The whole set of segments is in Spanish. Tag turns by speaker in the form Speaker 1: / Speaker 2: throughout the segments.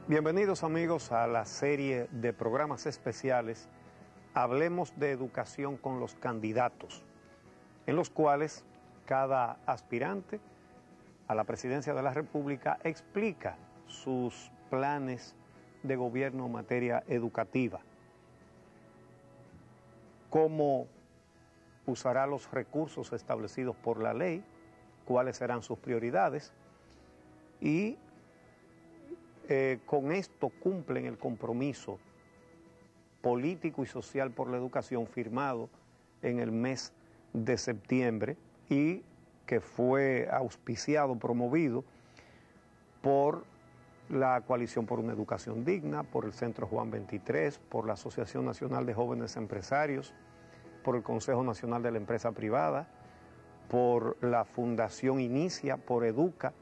Speaker 1: Bienvenidos amigos a la serie de programas especiales Hablemos de Educación con los Candidatos, en los cuales cada aspirante a la presidencia de la República explica sus planes de gobierno en materia educativa, cómo usará los recursos establecidos por la ley, cuáles serán sus prioridades y con esto cumplen el compromiso político y social por la educación firmado en el mes de septiembre y que fue auspiciado, promovido por la Coalición por una Educación Digna, por el Centro Juan 23, por la Asociación Nacional de Jóvenes Empresarios, por el Consejo Nacional de la Empresa Privada, por la Fundación Inicia, por Educa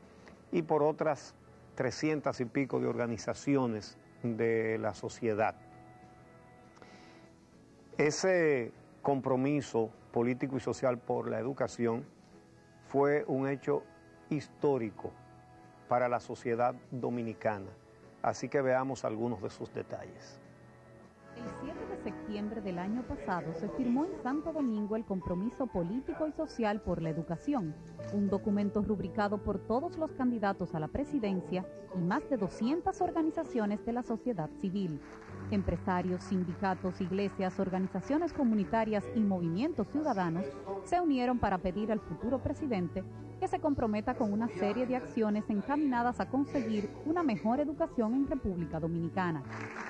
Speaker 1: y por otras 300 y pico de organizaciones de la sociedad. Ese compromiso político y social por la educación fue un hecho histórico para la sociedad dominicana, así que veamos algunos de sus detalles.
Speaker 2: El 7 de septiembre del año pasado se firmó en Santo Domingo el Compromiso Político y Social por la Educación, un documento rubricado por todos los candidatos a la presidencia y más de 200 organizaciones de la sociedad civil. Empresarios, sindicatos, iglesias, organizaciones comunitarias y movimientos ciudadanos se unieron para pedir al futuro presidente que se comprometa con una serie de acciones encaminadas a conseguir una mejor educación en República Dominicana.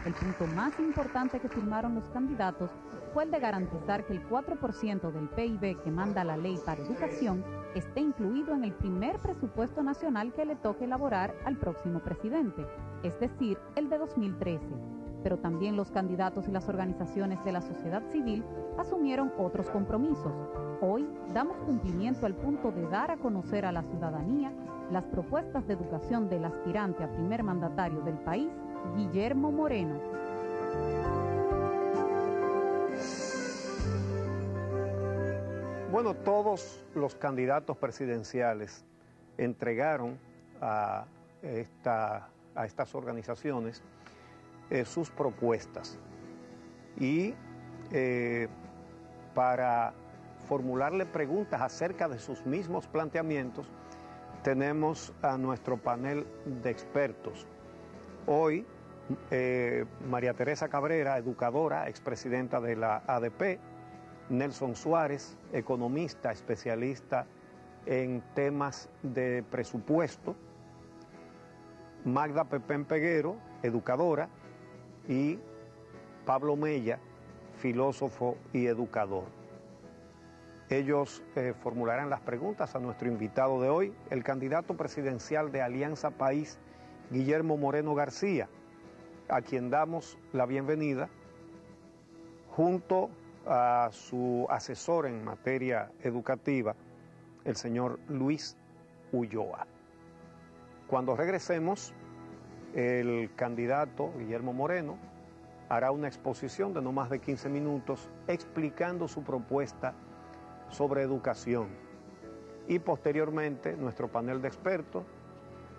Speaker 2: El punto más importante que firmaron los candidatos fue el de garantizar que el 4% del PIB que manda la ley para educación esté incluido en el primer presupuesto nacional que le toque elaborar al próximo presidente, es decir, el de 2013. Pero también los candidatos y las organizaciones de la sociedad civil asumieron otros compromisos. Hoy damos cumplimiento al punto de dar a conocer a la ciudadanía las propuestas de educación del aspirante a primer mandatario del país, Guillermo Moreno.
Speaker 1: Bueno, todos los candidatos presidenciales entregaron a estas organizaciones sus propuestas y para formularle preguntas acerca de sus mismos planteamientos tenemos a nuestro panel de expertos. Hoy María Teresa Cabrera, educadora, expresidenta de la ADP, Nelson Suárez, economista, especialista en temas de presupuesto, Magda Pepén Peguero, educadora, y Pablo Mella, filósofo y educador. Ellos formularán las preguntas a nuestro invitado de hoy, el candidato presidencial de Alianza País, Guillermo Moreno García, a quien damos la bienvenida, junto a su asesor en materia educativa, el señor Luis Ulloa. Cuando regresemos, el candidato Guillermo Moreno hará una exposición de no más de 15 minutos explicando su propuesta sobre educación y posteriormente nuestro panel de expertos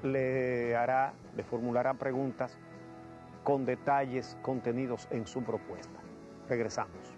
Speaker 1: le formulará preguntas con detalles contenidos en su propuesta. Regresamos.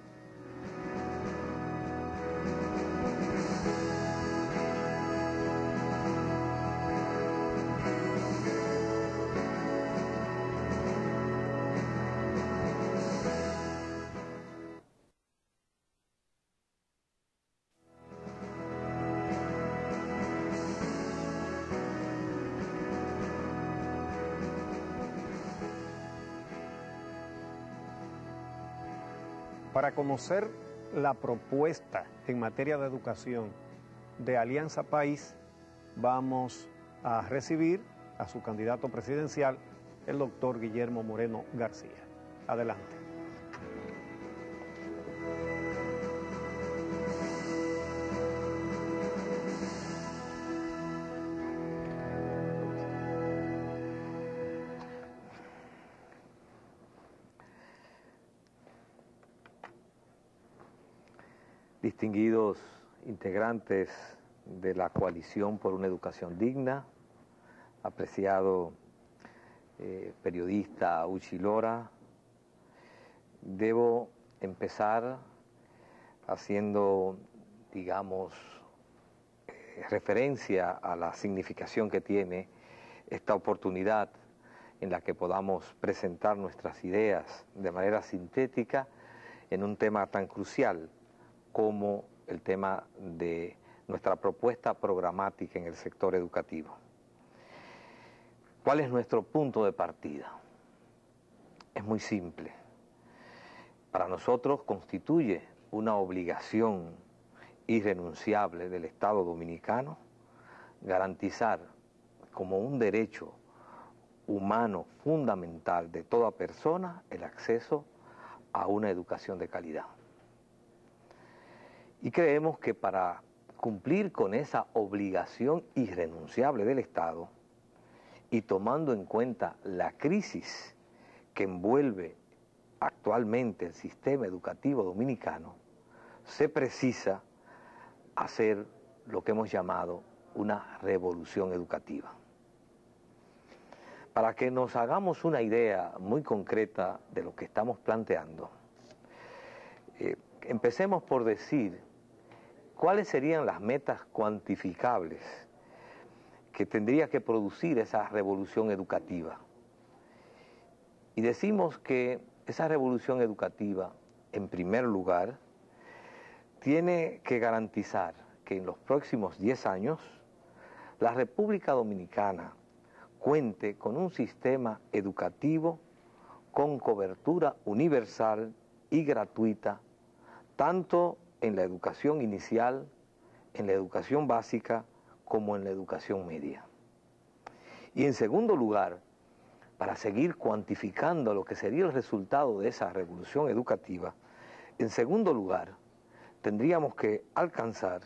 Speaker 1: Para conocer la propuesta en materia de educación de Alianza País, vamos a recibir a su candidato presidencial, el doctor Guillermo Moreno García. Adelante.
Speaker 3: Distinguidos integrantes de la Coalición por una Educación Digna, apreciado periodista Uchi Lora. Debo empezar haciendo, digamos, referencia a la significación que tiene esta oportunidad en la que podamos presentar nuestras ideas de manera sintética en un tema tan crucial como el tema de nuestra propuesta programática en el sector educativo. ¿Cuál es nuestro punto de partida? Es muy simple. Para nosotros constituye una obligación irrenunciable del Estado dominicano garantizar como un derecho humano fundamental de toda persona el acceso a una educación de calidad. Y creemos que para cumplir con esa obligación irrenunciable del Estado y tomando en cuenta la crisis que envuelve actualmente el sistema educativo dominicano, se precisa hacer lo que hemos llamado una revolución educativa. Para que nos hagamos una idea muy concreta de lo que estamos planteando, empecemos por decir cuáles serían las metas cuantificables que tendría que producir esa revolución educativa. Y decimos que esa revolución educativa, en primer lugar, tiene que garantizar que en los próximos 10 años la República Dominicana cuente con un sistema educativo con cobertura universal y gratuita, tanto en la educación inicial, en la educación básica, como en la educación media. Y en segundo lugar, para seguir cuantificando lo que sería el resultado de esa revolución educativa, en segundo lugar, tendríamos que alcanzar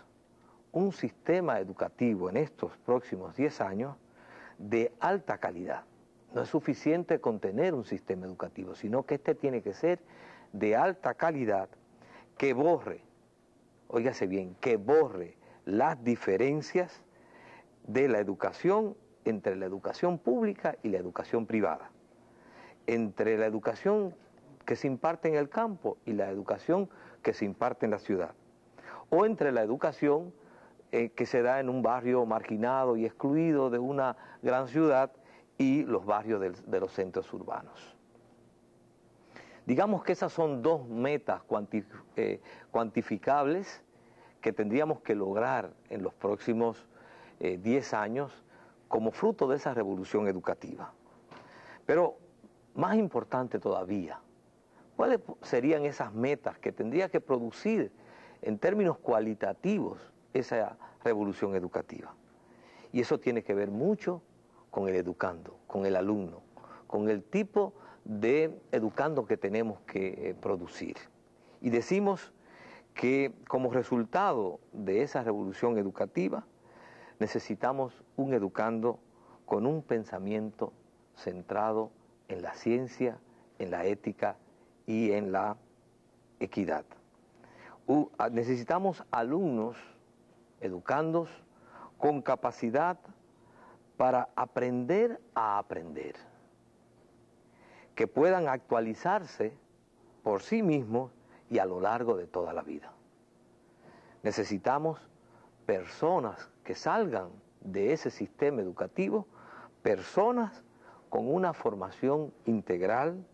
Speaker 3: un sistema educativo en estos próximos 10 años de alta calidad. No es suficiente con tener un sistema educativo, sino que este tiene que ser de alta calidad, que borre, óigase bien, que borre las diferencias de la educación entre la educación pública y la educación privada, entre la educación que se imparte en el campo y la educación que se imparte en la ciudad, o entre la educación que se da en un barrio marginado y excluido de una gran ciudad y los barrios de los centros urbanos. Digamos que esas son dos metas cuantificables que tendríamos que lograr en los próximos 10 años como fruto de esa revolución educativa. Pero más importante todavía, ¿cuáles serían esas metas que tendría que producir en términos cualitativos esa revolución educativa? Y eso tiene que ver mucho con el educando, con el alumno, con el tipo de educando que tenemos que producir. Y decimos que como resultado de esa revolución educativa necesitamos un educando con un pensamiento centrado en la ciencia, en la ética y en la equidad. Necesitamos alumnos, educandos, con capacidad para aprender a aprender, que puedan actualizarse por sí mismos y a lo largo de toda la vida. Necesitamos personas que salgan de ese sistema educativo, personas con una formación integral,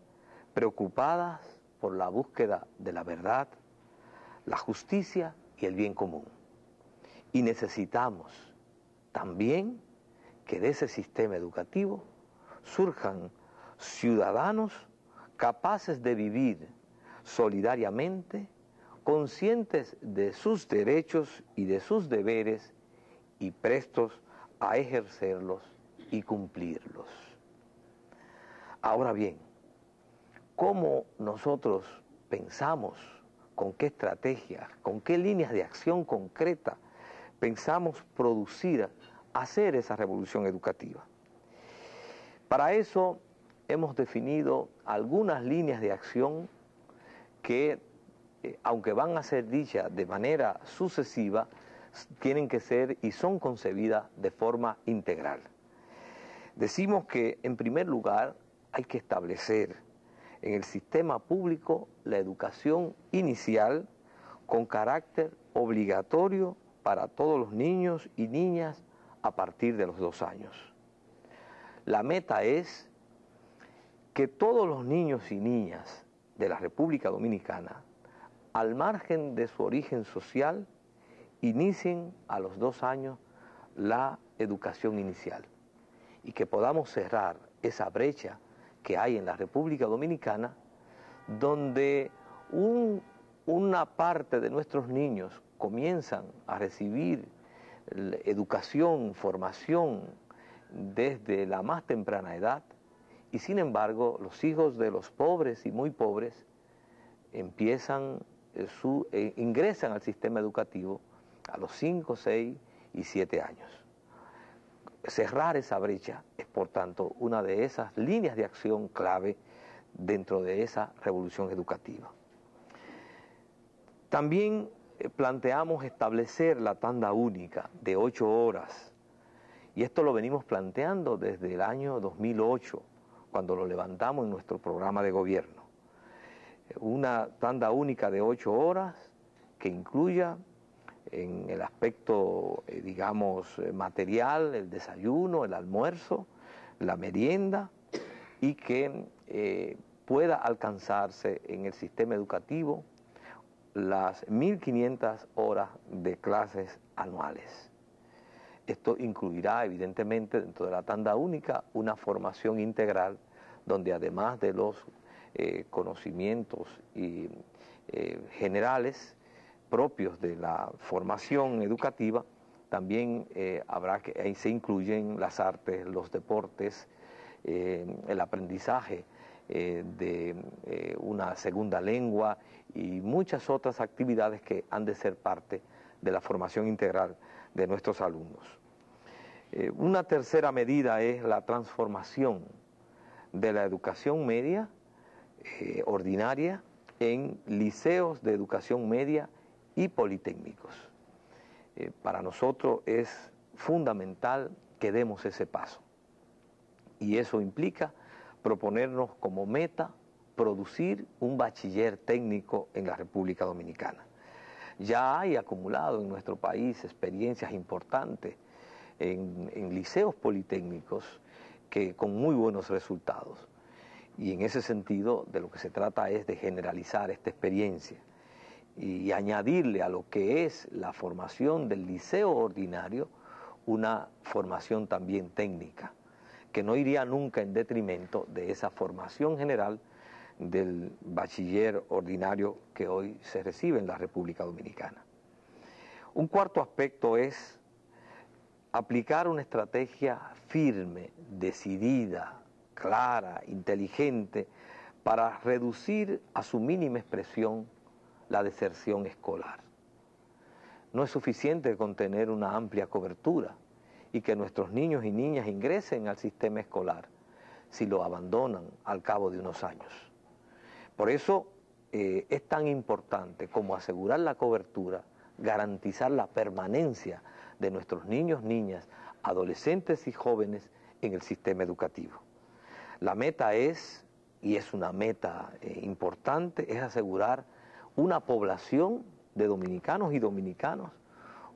Speaker 3: preocupadas por la búsqueda de la verdad, la justicia y el bien común. Y necesitamos también que de ese sistema educativo surjan ciudadanos capaces de vivir solidariamente, conscientes de sus derechos y de sus deberes y prestos a ejercerlos y cumplirlos. Ahora bien, ¿cómo nosotros pensamos, con qué estrategias, con qué líneas de acción concreta pensamos producir, hacer esa revolución educativa? Para eso hemos definido algunas líneas de acción que, aunque van a ser dichas de manera sucesiva, tienen que ser y son concebidas de forma integral. Decimos que, en primer lugar, hay que establecer en el sistema público la educación inicial con carácter obligatorio para todos los niños y niñas a partir de los 2 años. La meta es que todos los niños y niñas de la República Dominicana, al margen de su origen social, inicien a los 2 años la educación inicial y que podamos cerrar esa brecha que hay en la República Dominicana, donde una parte de nuestros niños comienzan a recibir educación, formación desde la más temprana edad, y sin embargo los hijos de los pobres y muy pobres ingresan al sistema educativo a los 5, 6 y 7 años. Cerrar esa brecha es, por tanto, una de esas líneas de acción clave dentro de esa revolución educativa. También planteamos establecer la tanda única de 8 horas, y esto lo venimos planteando desde el año 2008, cuando lo levantamos en nuestro programa de gobierno. Una tanda única de 8 horas que incluya en el aspecto, digamos, material, el desayuno, el almuerzo, la merienda, y que pueda alcanzarse en el sistema educativo las 1.500 horas de clases anuales. Esto incluirá, evidentemente, dentro de la tanda única, una formación integral, donde además de los conocimientos generales propios de la formación educativa, también ahí se incluyen las artes, los deportes, el aprendizaje de una segunda lengua y muchas otras actividades que han de ser parte de la formación integral de nuestros alumnos. Una tercera medida es la transformación de la educación media ordinaria en liceos de educación media y politécnicos. Para nosotros es fundamental que demos ese paso, y eso implica proponernos como meta producir un bachiller técnico en la República Dominicana. Ya hay acumulado en nuestro país experiencias importantes en liceos politécnicos con muy buenos resultados, y en ese sentido de lo que se trata es de generalizar esta experiencia y añadirle a lo que es la formación del liceo ordinario una formación también técnica, que no iría nunca en detrimento de esa formación general del bachiller ordinario que hoy se recibe en la República Dominicana. Un cuarto aspecto es aplicar una estrategia firme, decidida, clara, inteligente, para reducir a su mínima expresión la deserción escolar. No es suficiente con tener una amplia cobertura y que nuestros niños y niñas ingresen al sistema escolar si lo abandonan al cabo de unos años. Por eso es tan importante como asegurar la cobertura, garantizar la permanencia de nuestros niños, niñas, adolescentes y jóvenes en el sistema educativo. La meta es, y es una meta importante, es asegurar una población de dominicanos y dominicanas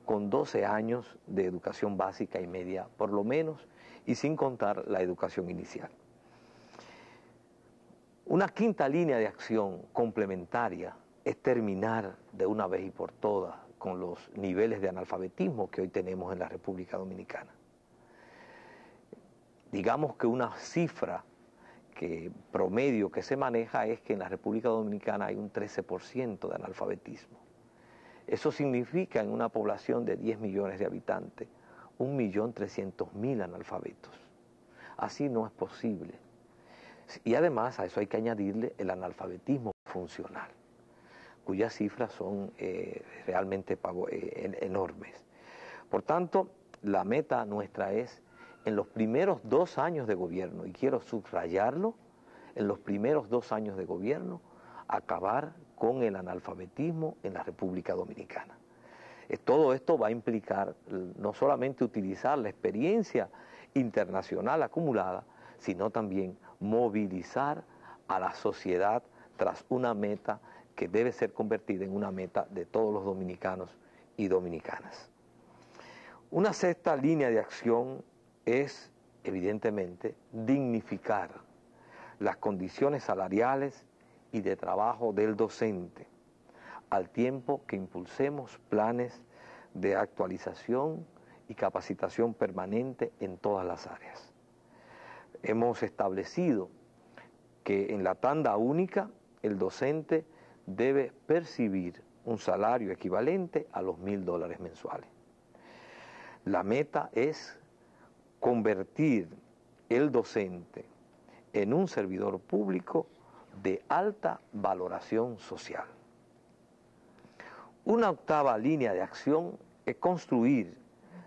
Speaker 3: con 12 años de educación básica y media por lo menos, y sin contar la educación inicial. Una quinta línea de acción complementaria es terminar de una vez y por todas con los niveles de analfabetismo que hoy tenemos en la República Dominicana. Digamos que una cifra promedio que se maneja es que en la República Dominicana hay un 13% de analfabetismo. Eso significa en una población de 10 millones de habitantes, 1.300.000 analfabetos. Así no es posible. Y además a eso hay que añadirle el analfabetismo funcional, cuyas cifras son realmente enormes. Por tanto, la meta nuestra es, en los primeros 2 años de gobierno, y quiero subrayarlo, en los primeros 2 años de gobierno, acabar con el analfabetismo en la República Dominicana. Todo esto va a implicar no solamente utilizar la experiencia internacional acumulada, sino también movilizar a la sociedad tras una meta que debe ser convertida en una meta de todos los dominicanos y dominicanas. Una sexta línea de acción es, evidentemente, dignificar las condiciones salariales y de trabajo del docente, al tiempo que impulsemos planes de actualización y capacitación permanente en todas las áreas. Hemos establecido que en la tanda única el docente debe percibir un salario equivalente a los $1.000 mensuales. La meta es convertir el docente en un servidor público de alta valoración social. Una octava línea de acción es construir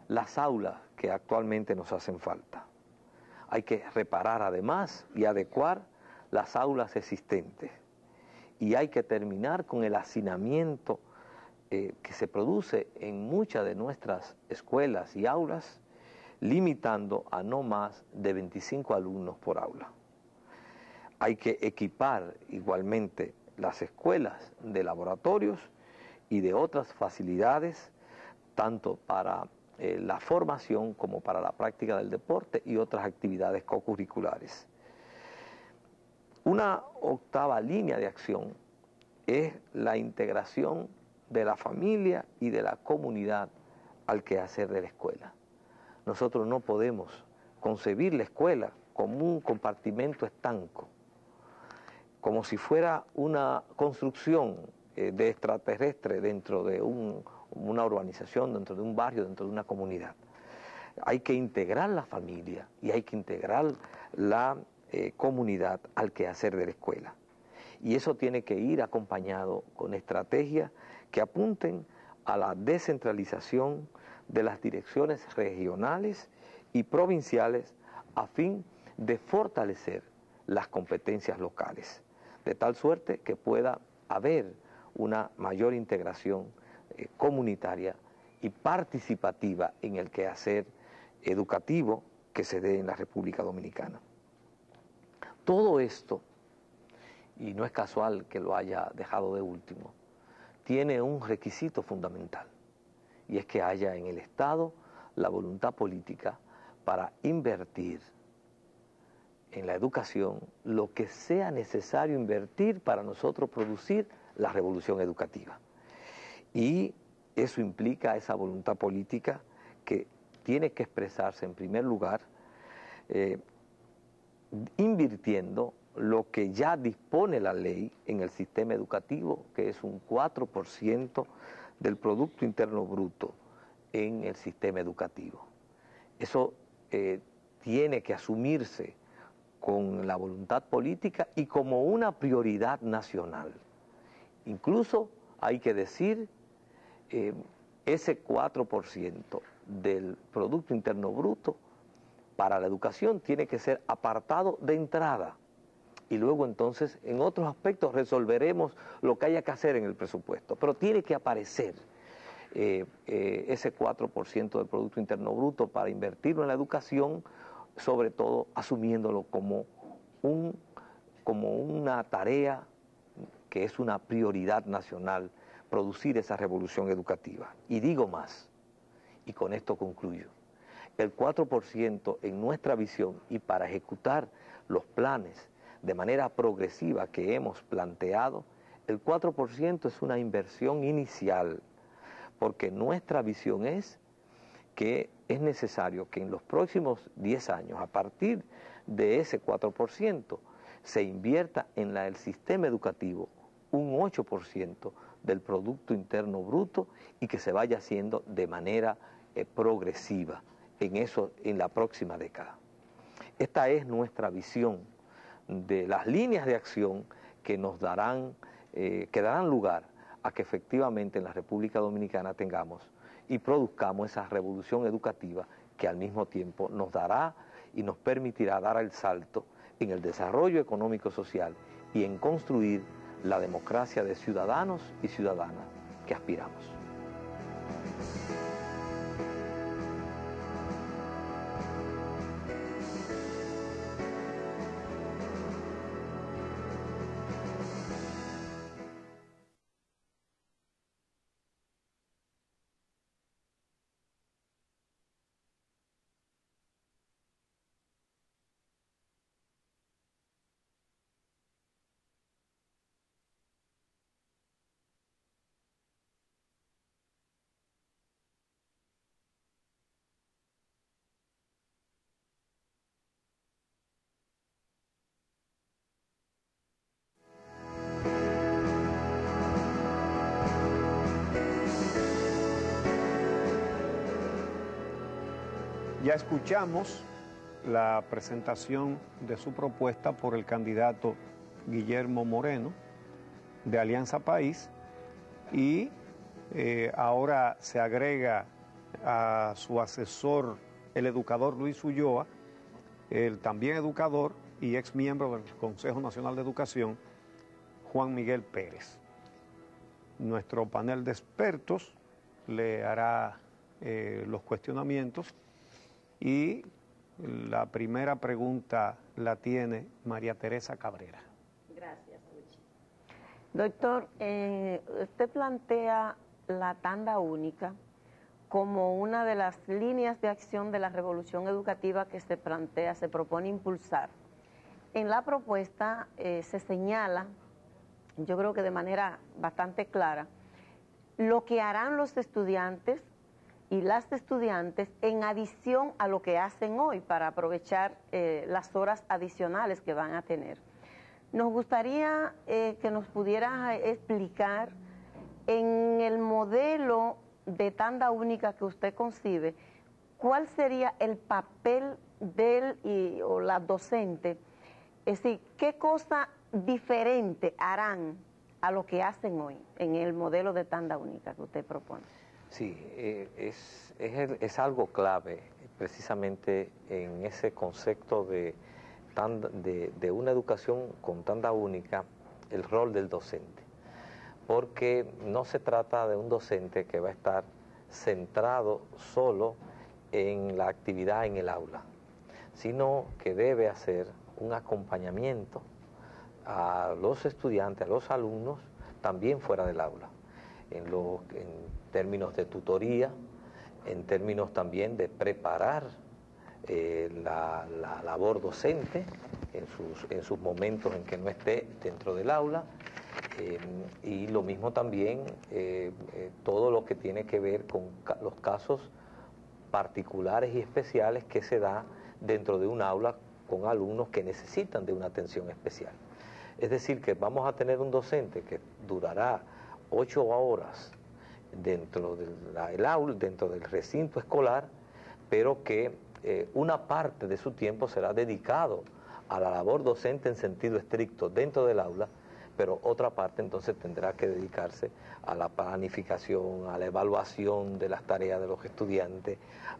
Speaker 3: las aulas que actualmente nos hacen falta. Hay que reparar además y adecuar las aulas existentes. Y hay que terminar con el hacinamiento que se produce en muchas de nuestras escuelas y aulas, limitando a no más de 25 alumnos por aula. Hay que equipar igualmente las escuelas de laboratorios y de otras facilidades, tanto para la formación como para la práctica del deporte y otras actividades cocurriculares. Una octava línea de acción es la integración de la familia y de la comunidad al quehacer de la escuela. Nosotros no podemos concebir la escuela como un compartimento estanco, como si fuera una construcción de extraterrestre dentro de una urbanización, dentro de un barrio, dentro de una comunidad. Hay que integrar la familia y hay que integrar la comunidad al quehacer de la escuela. Y eso tiene que ir acompañado con estrategias que apunten a la descentralización de las direcciones regionales y provinciales a fin de fortalecer las competencias locales, de tal suerte que pueda haber una mayor integración comunitaria y participativa en el quehacer educativo que se dé en la República Dominicana. Todo esto, y no es casual que lo haya dejado de último, tiene un requisito fundamental, y es que haya en el Estado la voluntad política para invertir en la educación lo que sea necesario invertir para nosotros producir la revolución educativa. Y eso implica esa voluntad política que tiene que expresarse en primer lugar invirtiendo lo que ya dispone la ley en el sistema educativo, que es un 4% del Producto Interno Bruto en el sistema educativo. Eso tiene que asumirse con la voluntad política y como una prioridad nacional. Incluso hay que decir, ese 4% del Producto Interno Bruto para la educación tiene que ser apartado de entrada y luego entonces en otros aspectos resolveremos lo que haya que hacer en el presupuesto, pero tiene que aparecer ese 4% del Producto Interno Bruto para invertirlo en la educación, sobre todo asumiéndolo como una tarea que es una prioridad nacional, producir esa revolución educativa. Y digo más, y con esto concluyo, el 4% en nuestra visión y para ejecutar los planes de manera progresiva que hemos planteado, el 4% es una inversión inicial, porque nuestra visión es que es necesario que en los próximos 10 años, a partir de ese 4%, se invierta en el sistema educativo un 8% del Producto Interno Bruto y que se vaya haciendo de manera progresiva en la próxima década. Esta es nuestra visión de las líneas de acción que nos darán lugar a que efectivamente en la República Dominicana tengamos y produzcamos esa revolución educativa que al mismo tiempo nos dará y nos permitirá dar el salto en el desarrollo económico-social y en construir la democracia de ciudadanos y ciudadanas que aspiramos.
Speaker 1: Ya escuchamos la presentación de su propuesta por el candidato Guillermo Moreno de Alianza País y ahora se agrega a su asesor el educador Luis Ulloa, el también educador y ex miembro del Consejo Nacional de Educación, Juan Miguel Pérez. Nuestro panel de expertos le hará los cuestionamientos y la primera pregunta la tiene María Teresa Cabrera.
Speaker 4: Gracias, Luchi. Doctor, usted plantea la tanda única como una de las líneas de acción de la revolución educativa que se plantea, se propone impulsar. En la propuesta se señala, yo creo que de manera bastante clara, lo que harán los estudiantes y las estudiantes en adición a lo que hacen hoy para aprovechar las horas adicionales que van a tener. Nos gustaría que nos pudiera explicar en el modelo de tanda única que usted concibe, ¿cuál sería el papel del o la docente? Es decir, ¿qué cosa diferente harán a lo que hacen hoy en el modelo de tanda única que usted propone?
Speaker 3: Sí, es algo clave precisamente en ese concepto de una educación con tanda única, el rol del docente. Porque no se trata de un docente que va a estar centrado solo en la actividad en el aula, sino que debe hacer un acompañamiento a los estudiantes, a los alumnos, también fuera del aula, en términos de tutoría, en términos también de preparar la labor docente en sus momentos en que no esté dentro del aula, y lo mismo también todo lo que tiene que ver con los casos particulares y especiales que se da dentro de un aula con alumnos que necesitan de una atención especial. Es decir, que vamos a tener un docente que durará 8 horas dentro del aula, dentro del recinto escolar, pero que una parte de su tiempo será dedicado a la labor docente en sentido estricto dentro del aula, pero otra parte entonces tendrá que dedicarse a la planificación, a la evaluación de las tareas de los estudiantes,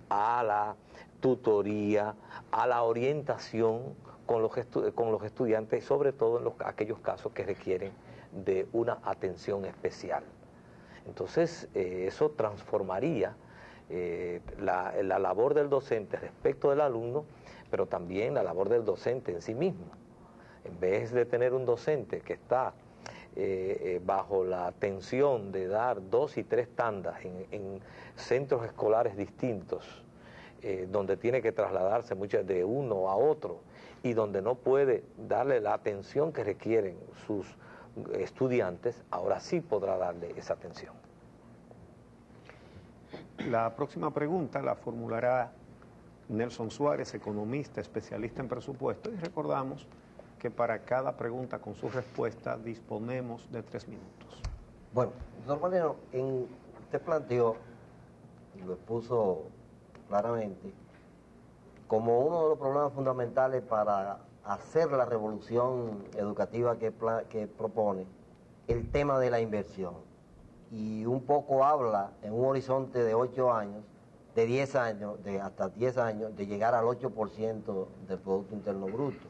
Speaker 3: a la tutoría, a la orientación con los estudiantes, sobre todo en aquellos casos que requieren de una atención especial. Entonces, eso transformaría la labor del docente respecto del alumno, pero también la labor del docente en sí mismo. En vez de tener un docente que está bajo la tensión de dar 2 y 3 tandas en centros escolares distintos, donde tiene que trasladarse muchas de uno a otro y donde no puede darle la atención que requieren sus estudiantes, ahora sí podrá darle esa atención.
Speaker 1: La próxima pregunta la formulará Nelson Suárez, economista, especialista en presupuesto, y recordamos que para cada pregunta con su respuesta disponemos de 3 minutos.
Speaker 5: Bueno, doctor Moreno, usted planteó, y lo expuso claramente, como uno de los problemas fundamentales para hacer la revolución educativa que propone, el tema de la inversión. Y un poco habla en un horizonte de 8 años, de 10 años, de hasta 10 años, de llegar al 8% del Producto Interno Bruto.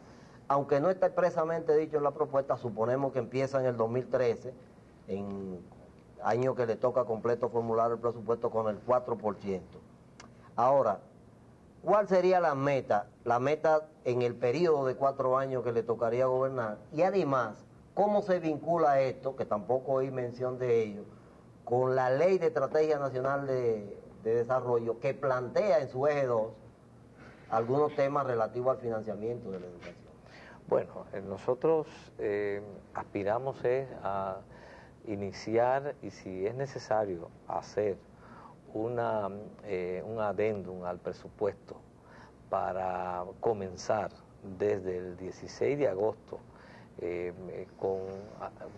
Speaker 5: Aunque no está expresamente dicho en la propuesta, suponemos que empieza en el 2013, en año que le toca completo formular el presupuesto con el 4%. Ahora, ¿cuál sería la meta? La meta en el periodo de 4 años que le tocaría gobernar. Y además, ¿cómo se vincula esto, que tampoco oí mención de ello, con la Ley de Estrategia Nacional de Desarrollo, que plantea en su eje 2 algunos temas relativos al financiamiento de la educación?
Speaker 3: Bueno, nosotros aspiramos a iniciar, y si es necesario, hacer un adendum al presupuesto para comenzar desde el 16 de agosto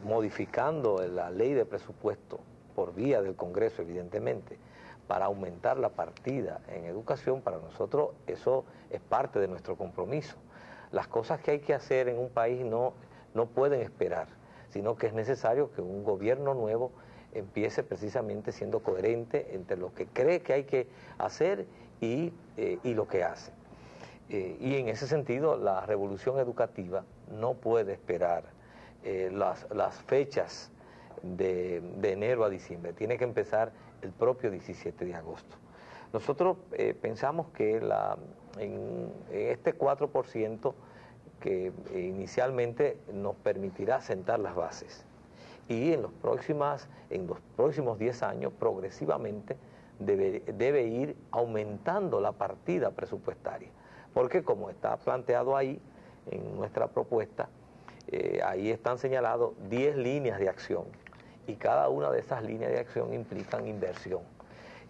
Speaker 3: modificando la ley de presupuesto por vía del Congreso, evidentemente, para aumentar la partida en educación. Para nosotros eso es parte de nuestro compromiso. Las cosas que hay que hacer en un país no pueden esperar, sino que es necesario que un gobierno nuevo empiece precisamente siendo coherente entre lo que cree que hay que hacer y lo que hace. Y en ese sentido, la revolución educativa no puede esperar las fechas de enero a diciembre, tiene que empezar el propio 17 de agosto. Nosotros pensamos que en este 4% que inicialmente nos permitirá sentar las bases, y en los próximos 10 años progresivamente debe ir aumentando la partida presupuestaria, porque como está planteado ahí en nuestra propuesta, ahí están señalados 10 líneas de acción, y cada una de esas líneas de acción implican inversión.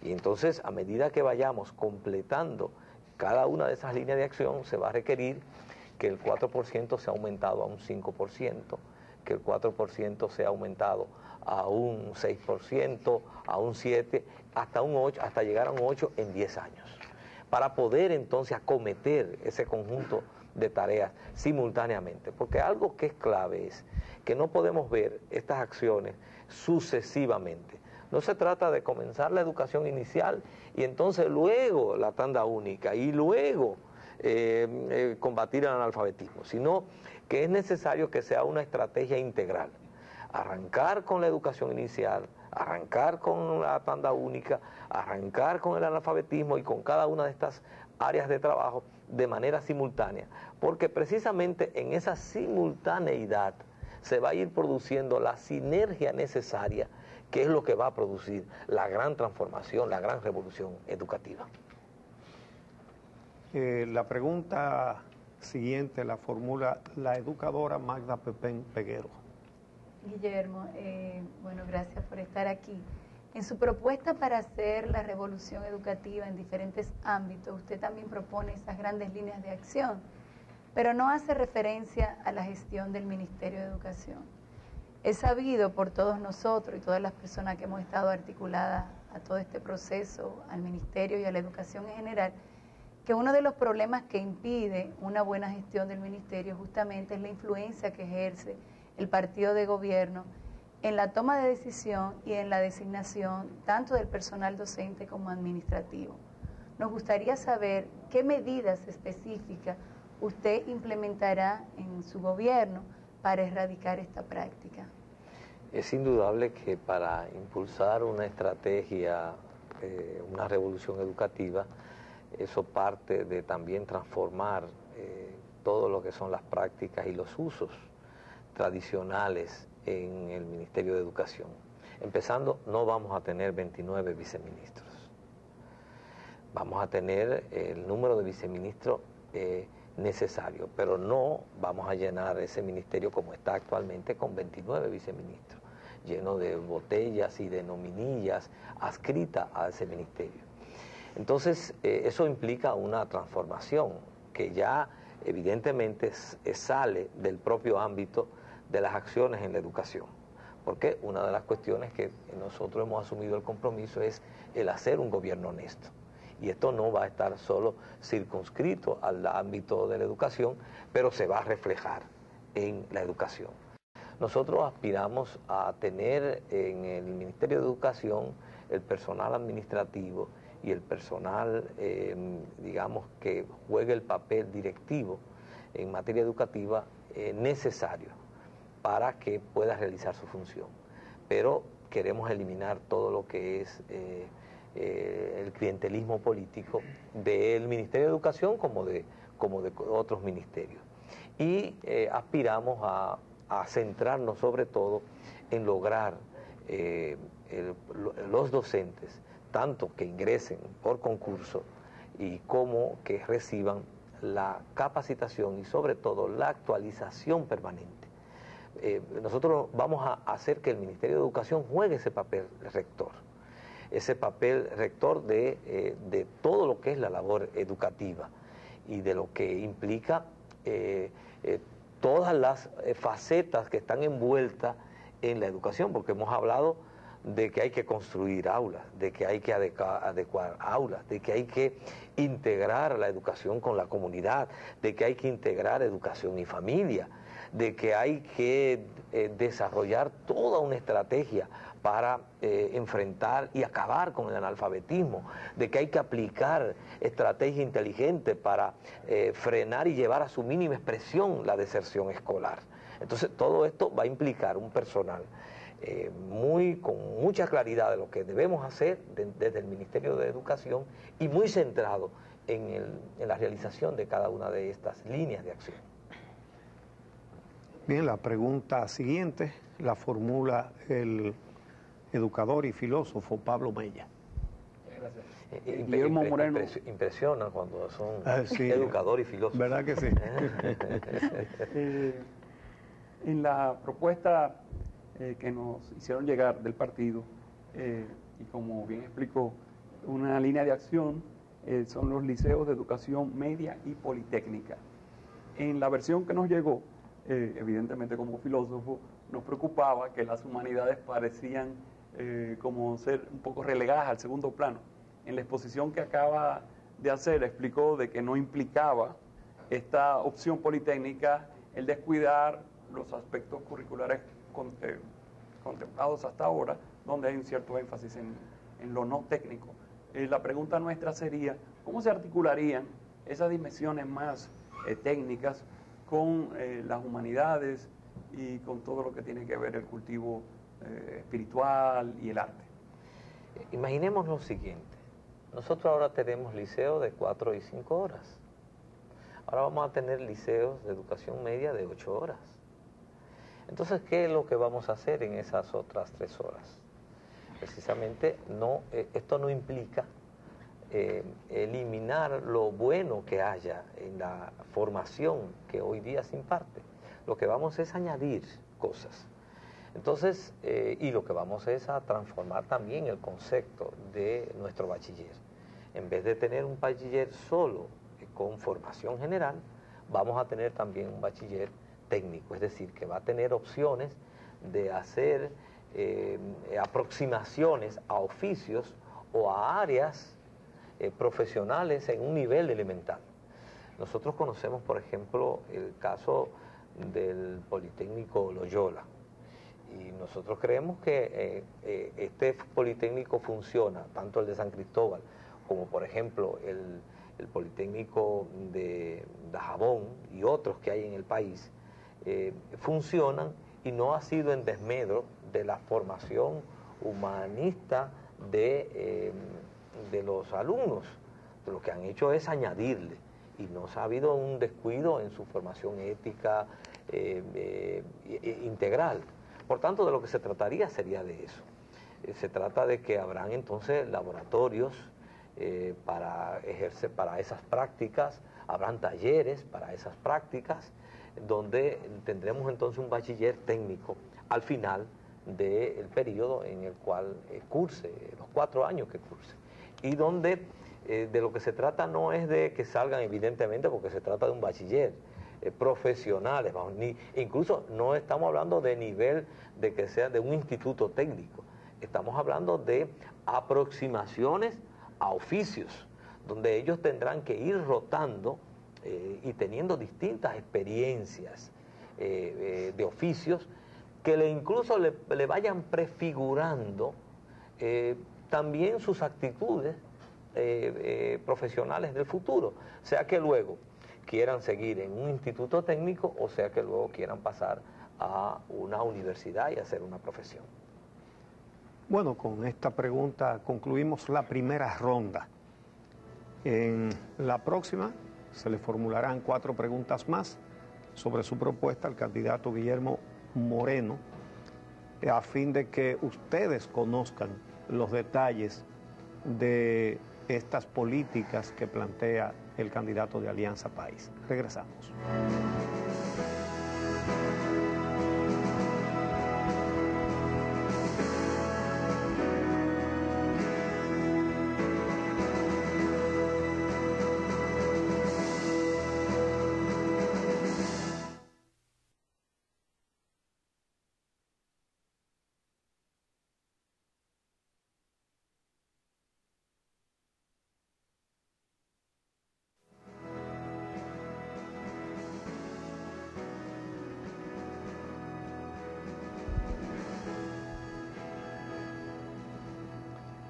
Speaker 3: Y entonces, a medida que vayamos completando cada una de esas líneas de acción, se va a requerir que el 4% sea aumentado a un 5%, que el 4% sea aumentado a un 6%, a un 7%, hasta un 8%, hasta llegar a un 8% en 10 años, para poder entonces acometer ese conjunto de tareas simultáneamente. Porque algo que es clave es que no podemos ver estas acciones sucesivamente. No se trata de comenzar la educación inicial y entonces luego la tanda única y luego combatir el analfabetismo, sino que es necesario que sea una estrategia integral. Arrancar con la educación inicial, arrancar con la tanda única, arrancar con el analfabetismo y con cada una de estas áreas de trabajo de manera simultánea, porque precisamente en esa simultaneidad se va a ir produciendo la sinergia necesaria, que es lo que va a producir la gran transformación, la gran revolución educativa.
Speaker 1: La pregunta siguiente la formula la educadora Magda Pepén Peguero.
Speaker 6: Guillermo, bueno, gracias por estar aquí. En su propuesta para hacer la revolución educativa en diferentes ámbitos, usted también propone esas grandes líneas de acción, pero no hace referencia a la gestión del Ministerio de Educación. Es sabido por todos nosotros y todas las personas que hemos estado articuladas a todo este proceso, al Ministerio y a la educación en general, que uno de los problemas que impide una buena gestión del Ministerio justamente es la influencia que ejerce el partido de gobierno en la toma de decisión y en la designación tanto del personal docente como administrativo. Nos gustaría saber qué medidas específicas usted implementará en su gobierno para erradicar esta práctica.
Speaker 3: Es indudable que para impulsar una estrategia, una revolución educativa, eso parte de también transformar todo lo que son las prácticas y los usos tradicionales en el Ministerio de Educación. Empezando, no vamos a tener 29 viceministros. Vamos a tener el número de viceministros necesario, pero no vamos a llenar ese ministerio como está actualmente con 29 viceministros, lleno de botellas y de nominillas adscritas a ese ministerio. Entonces, eso implica una transformación que ya evidentemente sale del propio ámbito de las acciones en la educación. Porque una de las cuestiones que nosotros hemos asumido el compromiso es el hacer un gobierno honesto. Y esto no va a estar solo circunscrito al ámbito de la educación, pero se va a reflejar en la educación. Nosotros aspiramos a tener en el Ministerio de Educación el personal administrativo y el personal, digamos, que juegue el papel directivo en materia educativa necesario para que pueda realizar su función. Pero queremos eliminar todo lo que es el clientelismo político del Ministerio de Educación como de otros ministerios. Y aspiramos a centrarnos sobre todo en lograr los docentes, tanto que ingresen por concurso y como que reciban la capacitación y sobre todo la actualización permanente. Nosotros vamos a hacer que el Ministerio de Educación juegue ese papel rector de todo lo que es la labor educativa y de lo que implica todas las facetas que están envueltas en la educación, porque hemos hablado de que hay que construir aulas, de que hay que adecuar aulas, de que hay que integrar la educación con la comunidad, de que hay que integrar educación y familia, de que hay que desarrollar toda una estrategia para enfrentar y acabar con el analfabetismo, de que hay que aplicar estrategias inteligentes para frenar y llevar a su mínima expresión la deserción escolar. Entonces todo esto va a implicar un personal con mucha claridad de lo que debemos hacer desde el Ministerio de Educación y muy centrado en la realización de cada una de estas líneas de acción.
Speaker 1: Bien, la pregunta siguiente la formula el educador y filósofo Pablo Mella.
Speaker 7: Gracias. Guillermo Moreno.
Speaker 3: Impresiona cuando son
Speaker 1: sí,
Speaker 3: educador y filósofo.
Speaker 1: ¿Verdad que sí?
Speaker 7: En la propuesta que nos hicieron llegar del partido, y como bien explicó, una línea de acción son los liceos de educación media y politécnica. En la versión que nos llegó, evidentemente como filósofo, nos preocupaba que las humanidades parecían como ser un poco relegadas al segundo plano. En la exposición que acaba de hacer explicó de que no implicaba esta opción politécnica el descuidar los aspectos curriculares contemplados hasta ahora, donde hay un cierto énfasis en lo no técnico. La pregunta nuestra sería, ¿cómo se articularían esas dimensiones más técnicas con las humanidades y con todo lo que tiene que ver el cultivo espiritual y el arte?
Speaker 3: Imaginemos lo siguiente, nosotros ahora tenemos liceos de 4 y 5 horas, ahora vamos a tener liceos de educación media de 8 horas. Entonces, ¿qué es lo que vamos a hacer en esas otras 3 horas? Precisamente, esto no implica eliminar lo bueno que haya en la formación que hoy día se imparte. Lo que vamos es añadir cosas. Entonces, y lo que vamos es a transformar también el concepto de nuestro bachiller. En vez de tener un bachiller solo con formación general, vamos a tener también un bachiller técnico, es decir, que va a tener opciones de hacer aproximaciones a oficios o a áreas profesionales en un nivel elemental. Nosotros conocemos, por ejemplo, el caso del Politécnico Loyola, y nosotros creemos que este Politécnico funciona, tanto el de San Cristóbal como, por ejemplo, el Politécnico de Dajabón y otros que hay en el país, funcionan, y no ha sido en desmedro de la formación humanista de los alumnos. Lo que han hecho es añadirle, y no ha habido un descuido en su formación ética integral. Por tanto, de lo que se trataría sería de eso. Se trata de que habrán entonces laboratorios para ejercer, para esas prácticas, habrán talleres para esas prácticas, donde tendremos entonces un bachiller técnico al final del periodo en el cual curse, los 4 años que curse, y donde de lo que se trata no es de que salgan, evidentemente, porque se trata de un bachiller, profesionales, incluso no estamos hablando de nivel de que sea de un instituto técnico, estamos hablando de aproximaciones a oficios, donde ellos tendrán que ir rotando y teniendo distintas experiencias de oficios que incluso le vayan prefigurando también sus actitudes profesionales del futuro, sea que luego quieran seguir en un instituto técnico o sea que luego quieran pasar a una universidad y hacer una profesión.
Speaker 1: Bueno, con esta pregunta concluimos la primera ronda. En la próxima se le formularán 4 preguntas más sobre su propuesta al candidato Guillermo Moreno, a fin de que ustedes conozcan los detalles de estas políticas que plantea el candidato de Alianza País. Regresamos.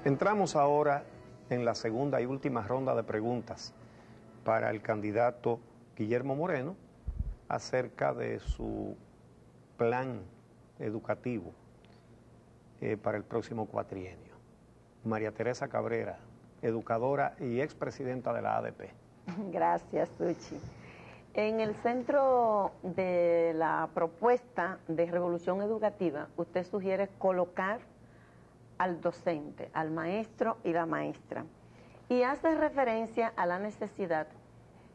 Speaker 1: Entramos ahora en la segunda y última ronda de preguntas para el candidato Guillermo Moreno acerca de su plan educativo para el próximo cuatrienio. María Teresa Cabrera, educadora y expresidenta de la ADP.
Speaker 4: Gracias, Suchi. En el centro de la propuesta de revolución educativa, usted sugiere colocar al docente, al maestro y la maestra, y hace referencia a la necesidad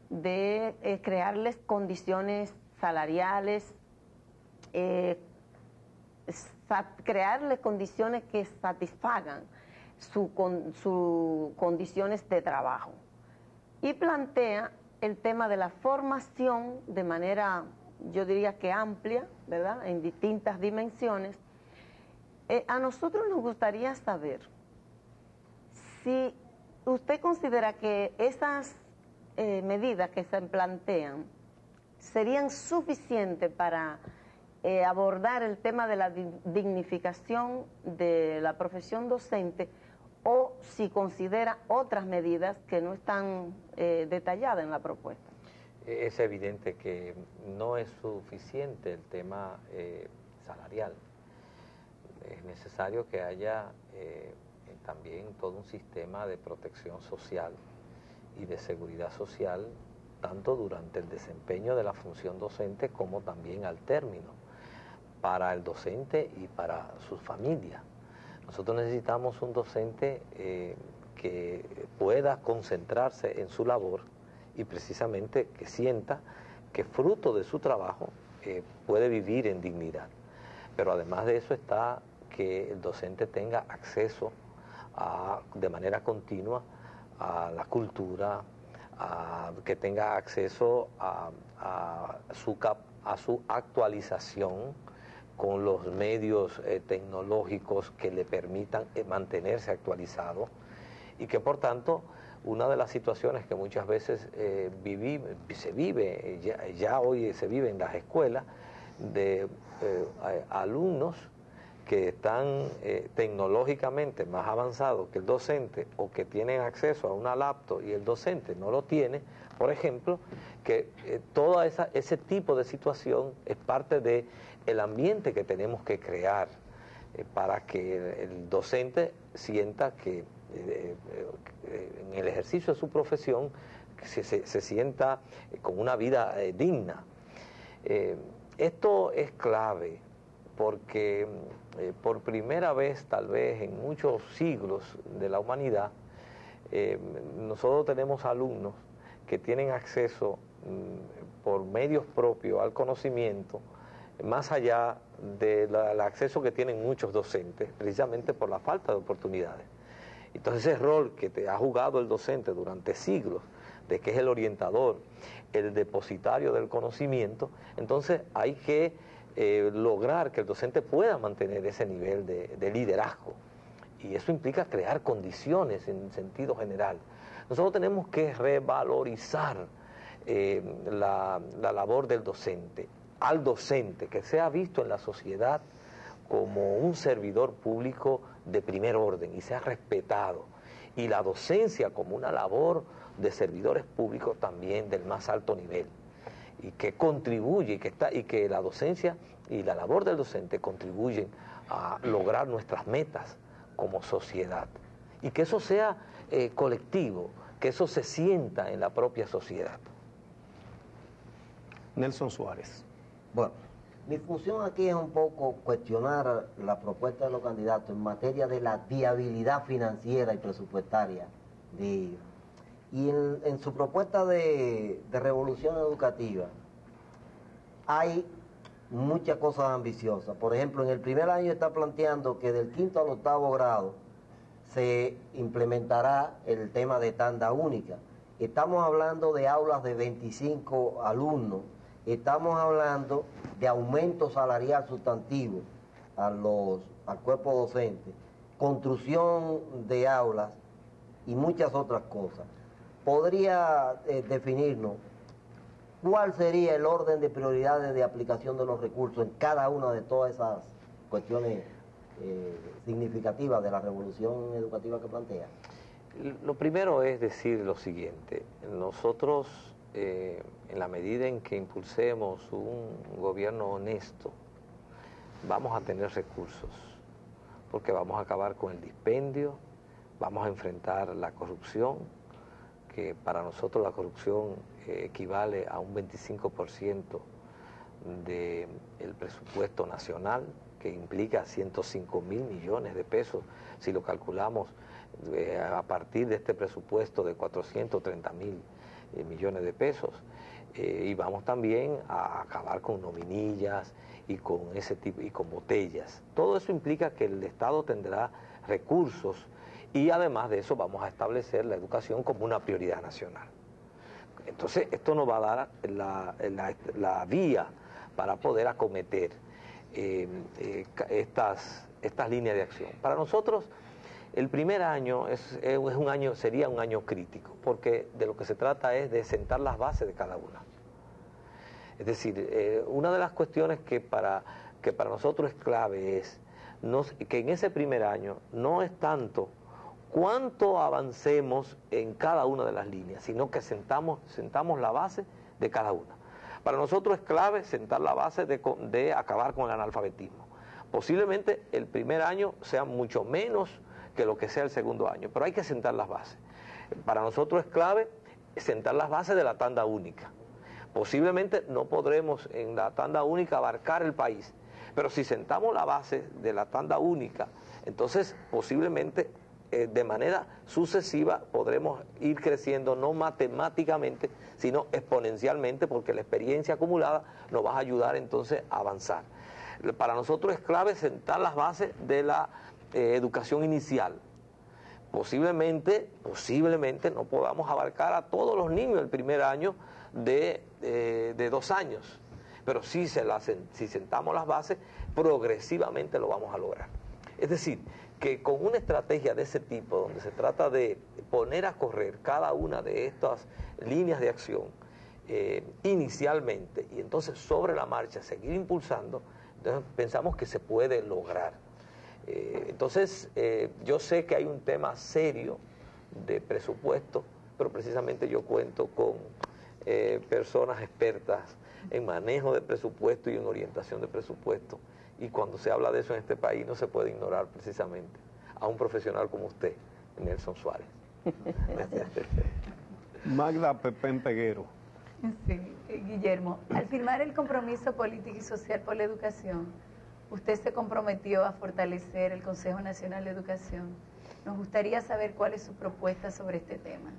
Speaker 4: de crearles condiciones salariales, crearles condiciones que satisfagan sus condiciones de trabajo. Y plantea el tema de la formación de manera, yo diría que amplia, ¿verdad?, en distintas dimensiones. A nosotros nos gustaría saber si usted considera que esas medidas que se plantean serían suficientes para abordar el tema de la dignificación de la profesión docente, o si considera otras medidas que no están detalladas en la propuesta.
Speaker 3: Es evidente que no es suficiente el tema salarial. Es necesario que haya también todo un sistema de protección social y de seguridad social, tanto durante el desempeño de la función docente como también al término, para el docente y para su familia. Nosotros necesitamos un docente que pueda concentrarse en su labor y precisamente que sienta que fruto de su trabajo puede vivir en dignidad. Pero además de eso está que el docente tenga acceso de manera continua a la cultura, que tenga acceso a su actualización con los medios tecnológicos que le permitan mantenerse actualizado, y que por tanto una de las situaciones que muchas veces ya hoy se vive en las escuelas, de alumnos que están tecnológicamente más avanzados que el docente, o que tienen acceso a una laptop y el docente no lo tiene, por ejemplo, que todo ese tipo de situación es parte del ambiente que tenemos que crear para que el docente sienta que en el ejercicio de su profesión se sienta con una vida digna. Esto es clave porque por primera vez, tal vez en muchos siglos de la humanidad, nosotros tenemos alumnos que tienen acceso por medios propios al conocimiento, más allá del acceso que tienen muchos docentes, precisamente por la falta de oportunidades. Entonces ese rol que te ha jugado el docente durante siglos, de que es el orientador, el depositario del conocimiento, entonces hay que lograr que el docente pueda mantener ese nivel de liderazgo. Y eso implica crear condiciones en sentido general. Nosotros tenemos que revalorizar la labor del docente, al docente, que sea visto en la sociedad como un servidor público de primer orden y sea respetado, y la docencia como una labor de servidores públicos también del más alto nivel, y que contribuye y que la docencia y la labor del docente contribuyen a lograr nuestras metas como sociedad, y que eso sea colectivo, que eso se sienta en la propia sociedad.
Speaker 1: Nelson Suárez.
Speaker 5: Bueno, mi función aquí es un poco cuestionar la propuesta de los candidatos en materia de la viabilidad financiera y presupuestaria de ellos. Y en su propuesta de revolución educativa hay muchas cosas ambiciosas. Por ejemplo, en el primer año está planteando que del 5º al 8º grado se implementará el tema de tanda única. Estamos hablando de aulas de 25 alumnos, estamos hablando de aumento salarial sustantivo al cuerpo docente, construcción de aulas y muchas otras cosas. ¿Podría definirnos cuál sería el orden de prioridades de aplicación de los recursos en cada una de todas esas cuestiones significativas de la revolución educativa que plantea?
Speaker 3: Lo primero es decir lo siguiente: nosotros, en la medida en que impulsemos un gobierno honesto, vamos a tener recursos, porque vamos a acabar con el dispendio, vamos a enfrentar la corrupción, que para nosotros la corrupción equivale a un 25% del presupuesto nacional, que implica 105.000 millones de pesos, si lo calculamos a partir de este presupuesto de 430.000 millones de pesos. Y vamos también a acabar con nominillas y con ese tipo, y con botellas. Todo eso implica que el Estado tendrá recursos, y además de eso vamos a establecer la educación como una prioridad nacional. Entonces esto nos va a dar la vía para poder acometer estas líneas de acción. Para nosotros el primer año sería un año crítico, porque de lo que se trata es de sentar las bases de cada una. Es decir, una de las cuestiones que para nosotros es clave es que en ese primer año no es tanto cuánto avancemos en cada una de las líneas, sino que sentamos la base de cada una. Para nosotros es clave sentar la base de acabar con el analfabetismo. Posiblemente el primer año sea mucho menos que lo que sea el segundo año, pero hay que sentar las bases. Para nosotros es clave sentar las bases de la tanda única. Posiblemente no podremos en la tanda única abarcar el país, pero si sentamos la base de la tanda única, entonces posiblemente de manera sucesiva podremos ir creciendo, no matemáticamente, sino exponencialmente, porque la experiencia acumulada nos va a ayudar entonces a avanzar. Para nosotros es clave sentar las bases de la educación inicial. Posiblemente no podamos abarcar a todos los niños el primer año de 2 años, pero si sentamos las bases, progresivamente lo vamos a lograr. Es decir, que con una estrategia de ese tipo, donde se trata de poner a correr cada una de estas líneas de acción inicialmente, y entonces sobre la marcha seguir impulsando, entonces pensamos que se puede lograr. Entonces, yo sé que hay un tema serio de presupuesto, pero precisamente yo cuento con personas expertas en manejo de presupuesto y en orientación de presupuesto, y cuando se habla de eso en este país no se puede ignorar precisamente a un profesional como usted, Nelson Suárez.
Speaker 1: Magda Pepén Peguero.
Speaker 6: Sí, Guillermo, al firmar el compromiso político y social por la educación, usted se comprometió a fortalecer el Consejo Nacional de Educación. Nos gustaría saber cuál es su propuesta sobre este tema.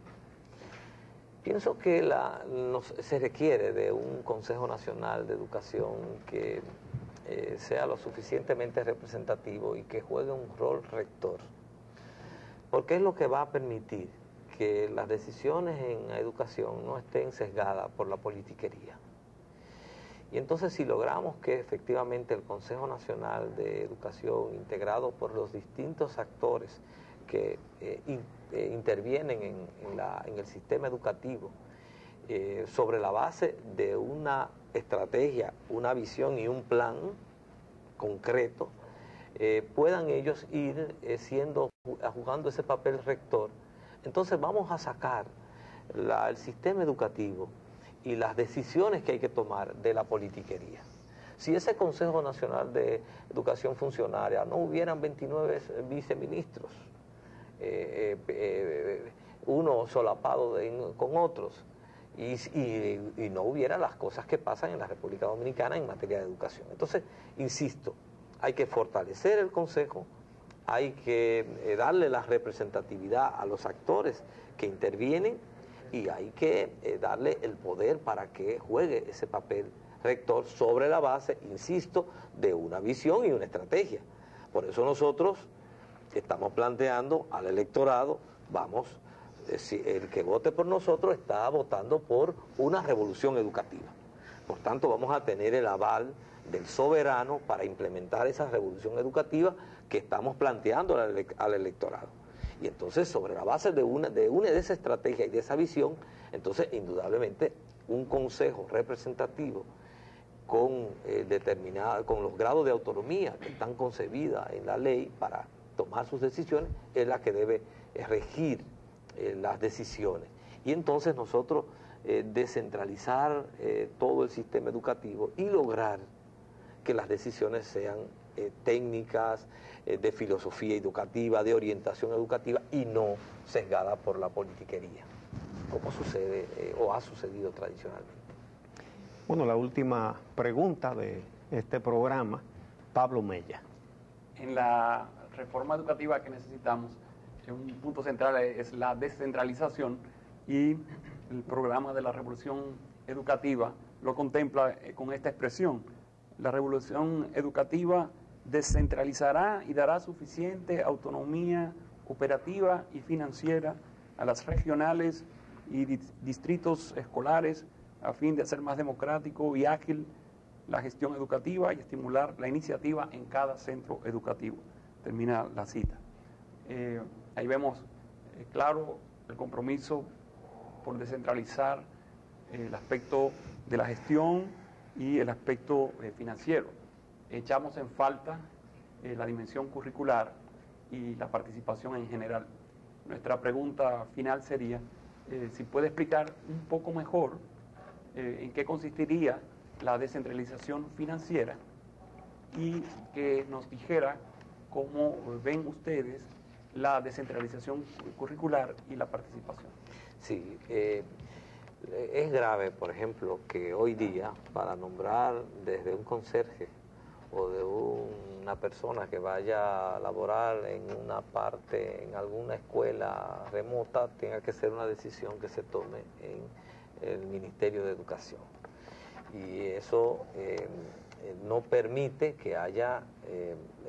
Speaker 3: Pienso que se requiere de un Consejo Nacional de Educación que sea lo suficientemente representativo y que juegue un rol rector, porque es lo que va a permitir que las decisiones en educación no estén sesgadas por la politiquería. Y entonces, si logramos que efectivamente el Consejo Nacional de Educación, integrado por los distintos actores que intervienen en el sistema educativo, sobre la base de una estrategia, una visión y un plan concreto, puedan ellos ir jugando ese papel rector, entonces vamos a sacar el sistema educativo y las decisiones que hay que tomar de la politiquería. Si ese Consejo Nacional de Educación funcionara, no hubieran 29 viceministros, uno solapado con otros, y no hubiera las cosas que pasan en la República Dominicana en materia de educación. Entonces, insisto, hay que fortalecer el Consejo, hay que darle la representatividad a los actores que intervienen, y hay que darle el poder para que juegue ese papel rector sobre la base, insisto, de una visión y una estrategia. Por eso nosotros estamos planteando al electorado, el que vote por nosotros está votando por una revolución educativa. Por tanto, vamos a tener el aval del soberano para implementar esa revolución educativa que estamos planteando al electorado. Y entonces, sobre la base de esa estrategia y de esa visión, entonces indudablemente un consejo representativo con con los grados de autonomía que están concebidas en la ley para tomar sus decisiones, es la que debe regir las decisiones. Y entonces nosotros descentralizar todo el sistema educativo y lograr que las decisiones sean técnicas, de filosofía educativa, de orientación educativa y no sesgadas por la politiquería, como sucede o ha sucedido tradicionalmente.
Speaker 1: Bueno, la última pregunta de este programa, Pablo Mella.
Speaker 7: En la reforma educativa que necesitamos, un punto central es la descentralización, y el programa de la revolución educativa lo contempla con esta expresión: la revolución educativa descentralizará y dará suficiente autonomía operativa y financiera a las regionales y distritos escolares a fin de hacer más democrático y ágil la gestión educativa y estimular la iniciativa en cada centro educativo. Termina la cita. Ahí vemos claro el compromiso por descentralizar el aspecto de la gestión y el aspecto financiero. Echamos en falta la dimensión curricular y la participación en general. Nuestra pregunta final sería si puede explicar un poco mejor en qué consistiría la descentralización financiera, y que nos dijera cómo ven ustedes la descentralización curricular y la participación.
Speaker 3: Sí, es grave, por ejemplo, que hoy día para nombrar desde un conserje o de una persona que vaya a laborar en una parte, en alguna escuela remota, tenga que ser una decisión que se tome en el Ministerio de Educación. Y eso no permite que haya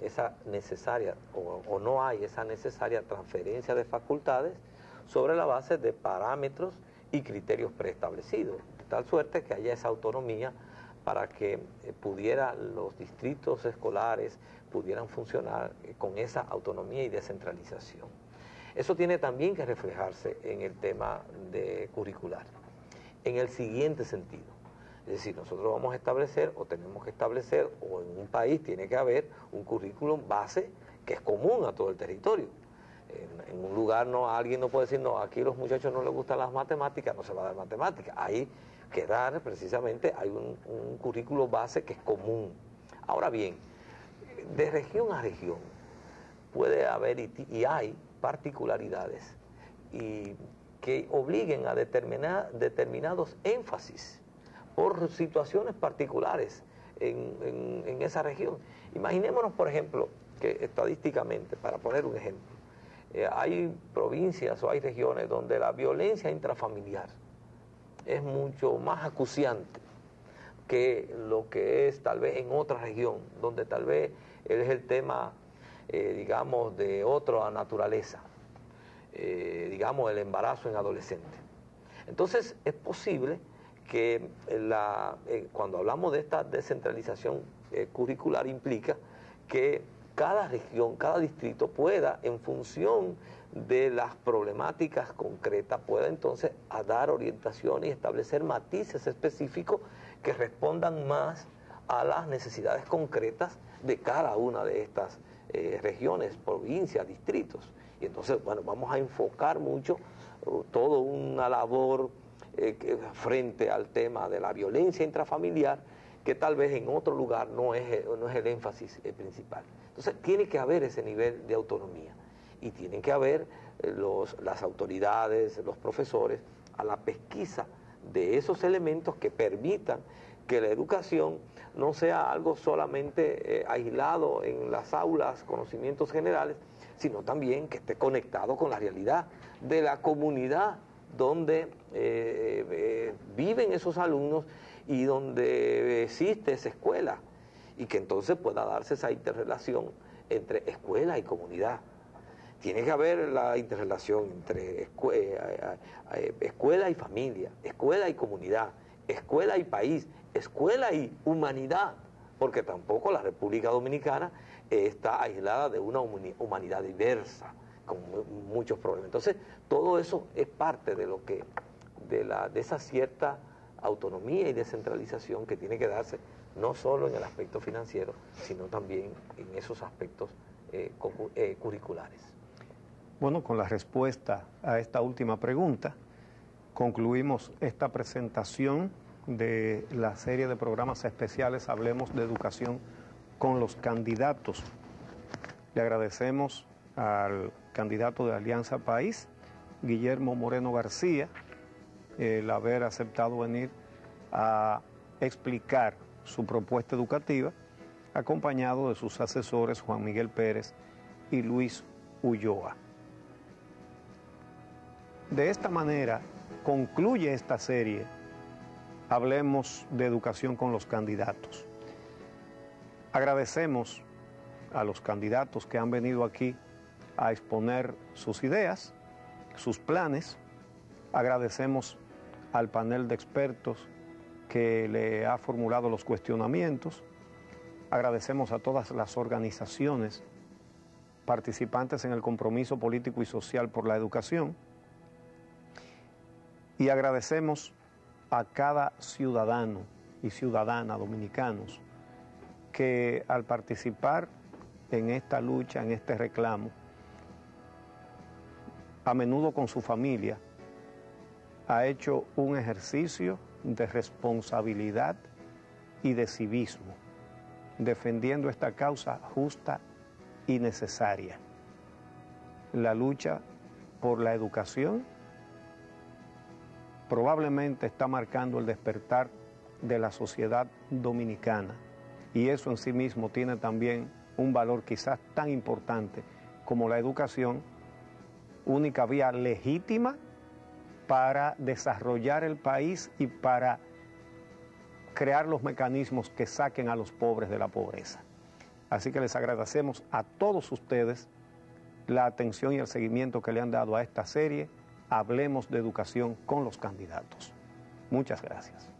Speaker 3: esa necesaria, o no hay esa necesaria transferencia de facultades sobre la base de parámetros y criterios preestablecidos, de tal suerte que haya esa autonomía para que los distritos escolares pudieran funcionar con esa autonomía y descentralización. Eso tiene también que reflejarse en el tema de curricular, en el siguiente sentido. Es decir, nosotros vamos a establecer, o tenemos que establecer, o en un país tiene que haber un currículum base que es común a todo el territorio. En un lugar alguien no puede decir, no, aquí a los muchachos no les gustan las matemáticas, no se va a dar matemáticas. Hay que dar, precisamente, hay un currículo base que es común. Ahora bien, de región a región puede haber y hay particularidades que obliguen a determinados énfasis por situaciones particulares en esa región. Imaginémonos, por ejemplo, que estadísticamente, para poner un ejemplo, hay provincias o hay regiones donde la violencia intrafamiliar es mucho más acuciante que lo que es tal vez en otra región, donde tal vez es el tema, digamos, de otra naturaleza, digamos, el embarazo en adolescentes. Entonces, es posible que cuando hablamos de esta descentralización curricular, implica que cada región, cada distrito pueda, en función de las problemáticas concretas, pueda entonces a dar orientación y establecer matices específicos que respondan más a las necesidades concretas de cada una de estas regiones, provincias, distritos. Y entonces, bueno, vamos a enfocar mucho toda una labor frente al tema de la violencia intrafamiliar, que tal vez en otro lugar no es el énfasis principal. Entonces tiene que haber ese nivel de autonomía y tienen que haber las autoridades, los profesores, a la pesquisa de esos elementos que permitan que la educación no sea algo solamente aislado en las aulas, conocimientos generales, sino también que esté conectado con la realidad de la comunidad donde viven esos alumnos y donde existe esa escuela, y que entonces pueda darse esa interrelación entre escuela y comunidad. Tiene que haber la interrelación entre escuela y familia, escuela y comunidad, escuela y país, escuela y humanidad, porque tampoco la República Dominicana está aislada de una humanidad diversa, con muchos problemas. Entonces, todo eso es parte de lo que, de esa cierta autonomía y descentralización que tiene que darse no solo en el aspecto financiero, sino también en esos aspectos curriculares.
Speaker 1: Bueno, con la respuesta a esta última pregunta, concluimos esta presentación de la serie de programas especiales Hablemos de Educación con los candidatos. Le agradecemos al candidato de Alianza País, Guillermo Moreno García, el haber aceptado venir a explicar su propuesta educativa, acompañado de sus asesores Juan Miguel Pérez y Luis Ulloa. De esta manera concluye esta serie, Hablemos de Educación con los candidatos. Agradecemos a los candidatos que han venido aquí a exponer sus ideas, sus planes. Agradecemos al panel de expertos que le ha formulado los cuestionamientos. Agradecemos a todas las organizaciones participantes en el compromiso político y social por la educación. Y agradecemos a cada ciudadano y ciudadana dominicanos que al participar en esta lucha, en este reclamo, a menudo con su familia, ha hecho un ejercicio de responsabilidad y de civismo, defendiendo esta causa justa y necesaria. La lucha por la educación probablemente está marcando el despertar de la sociedad dominicana, y eso en sí mismo tiene también un valor quizás tan importante como la educación, única vía legítima para desarrollar el país y para crear los mecanismos que saquen a los pobres de la pobreza. Así que les agradecemos a todos ustedes la atención y el seguimiento que le han dado a esta serie, Hablemos de Educación con los candidatos. Muchas gracias.